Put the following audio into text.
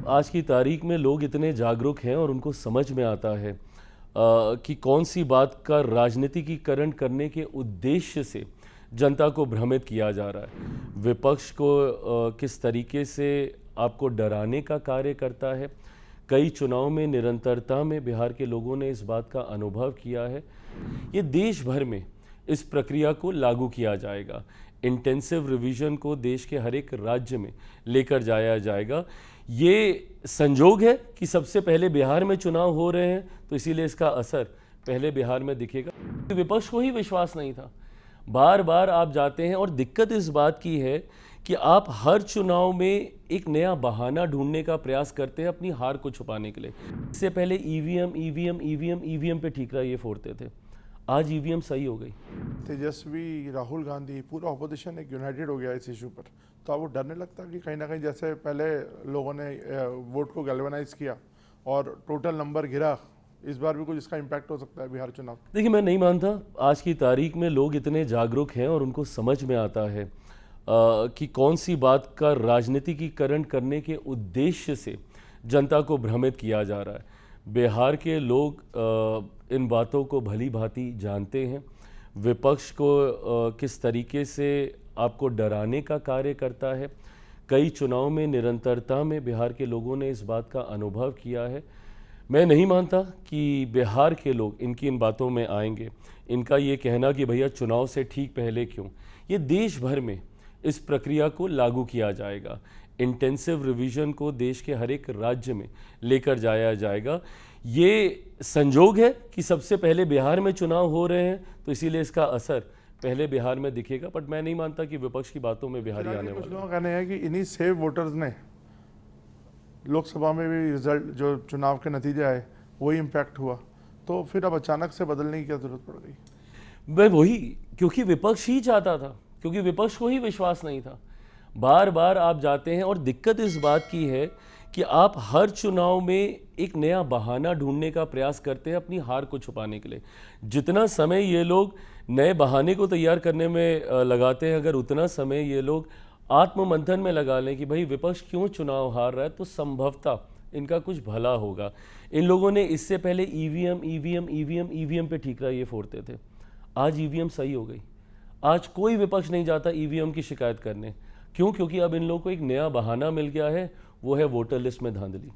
आज की तारीख में लोग इतने जागरूक हैं और उनको समझ में आता है कि कौन सी बात का राजनीतिकीकरण करने के उद्देश्य से जनता को भ्रमित किया जा रहा है। विपक्ष को किस तरीके से आपको डराने का कार्य करता है। कई चुनाव में निरंतरता में बिहार के लोगों ने इस बात का अनुभव किया है। ये देश भर में इस प्रक्रिया को लागू किया जाएगा। इंटेंसिव रिवीजन को देश के हर एक राज्य में लेकर जाया जाएगा। ये संजोग है कि सबसे पहले बिहार में चुनाव हो रहे हैं, तो इसीलिए इसका असर पहले बिहार में दिखेगा। विपक्ष को ही विश्वास नहीं था। बार बार आप जाते हैं और दिक्कत इस बात की है कि आप हर चुनाव में एक नया बहाना ढूंढने का प्रयास करते हैं अपनी हार को छुपाने के लिए। इससे पहले ईवीएम पे ठीकरा ये फोड़ते थे, आज ईवीएम सही हो गई। तेजस्वी, राहुल गांधी, पूरा ऑपोजिशन एक यूनाइटेड हो गया इस इशू पर, तो आपको डर नहीं लगता कि कहीं ना कहीं जैसे पहले लोगों ने वोट को गैल्वेनाइज किया और टोटल नंबर गिरा, इस बार भी कुछ इसका इम्पैक्ट हो सकता है बिहार चुनाव? देखिए, मैं नहीं मानता। आज की तारीख में लोग इतने जागरूक हैं और उनको समझ में आता है कि कौन सी बात का राजनीतिकीकरण करने के उद्देश्य से जनता को भ्रमित किया जा रहा है। बिहार के लोग इन बातों को भली भांति जानते हैं। विपक्ष को किस तरीके से आपको डराने का कार्य करता है। कई चुनाव में निरंतरता में बिहार के लोगों ने इस बात का अनुभव किया है। मैं नहीं मानता कि बिहार के लोग इनकी इन बातों में आएंगे। इनका ये कहना कि भैया चुनाव से ठीक पहले क्यों, ये देश भर में इस प्रक्रिया को लागू किया जाएगा। इंटेंसिव रिवीजन को देश के हर एक राज्य में लेकर जाया जाएगा। ये संजोग है कि सबसे पहले बिहार में चुनाव हो रहे हैं, तो इसीलिए इसका असर पहले बिहार में दिखेगा। बट मैं नहीं मानता कि विपक्ष की बातों में बिहारी आने वाला। कुछ लोगों का कहना है कि इन्हीं सेव वोटर्स ने लोकसभा में भी रिजल्ट, जो चुनाव के नतीजे आए, वही इम्पैक्ट हुआ, तो फिर अब अचानक से बदलने की क्या जरूरत पड़ गई? मैं वही, क्योंकि विपक्ष ही चाहता था, क्योंकि विपक्ष को ही विश्वास नहीं था। बार बार आप जाते हैं और दिक्कत इस बात की है कि आप हर चुनाव में एक नया बहाना ढूंढने का प्रयास करते हैं अपनी हार को छुपाने के लिए। जितना समय ये लोग नए बहाने को तैयार करने में लगाते हैं, अगर उतना समय ये लोग आत्ममंथन में लगा लें कि भाई विपक्ष क्यों चुनाव हार रहा है, तो संभवतः इनका कुछ भला होगा। इन लोगों ने इससे पहले ईवीएम पे ठीकरा ये फोड़ते थे, आज ईवीएम सही हो गई। आज कोई विपक्ष नहीं जाता ईवीएम की शिकायत करने। क्यों? क्योंकि अब इन लोगों को एक नया बहाना मिल गया है, वो है वोटर लिस्ट में धांधली।